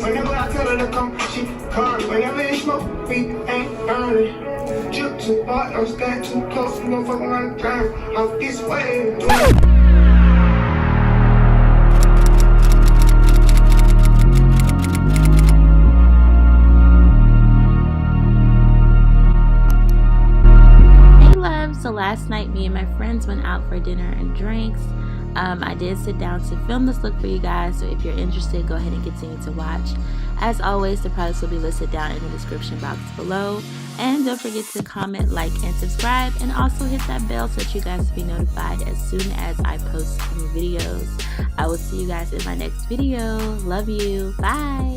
Whenever I tell her to come, she come. Whenever it's smoke, we ain't burning. Drip too hard, don't stand too close. You gon' fuck around and drown out this way. So last night me and my friends went out for dinner and drinks. I did sit down to film this look for you guys, so if you're interested, go ahead and continue to watch. As always, the products will be listed down in the description box below, and don't forget to comment, like, and subscribe, and also hit that bell so that you guys will be notified as soon as I post new videos. I will see you guys in my next video. Love you. Bye.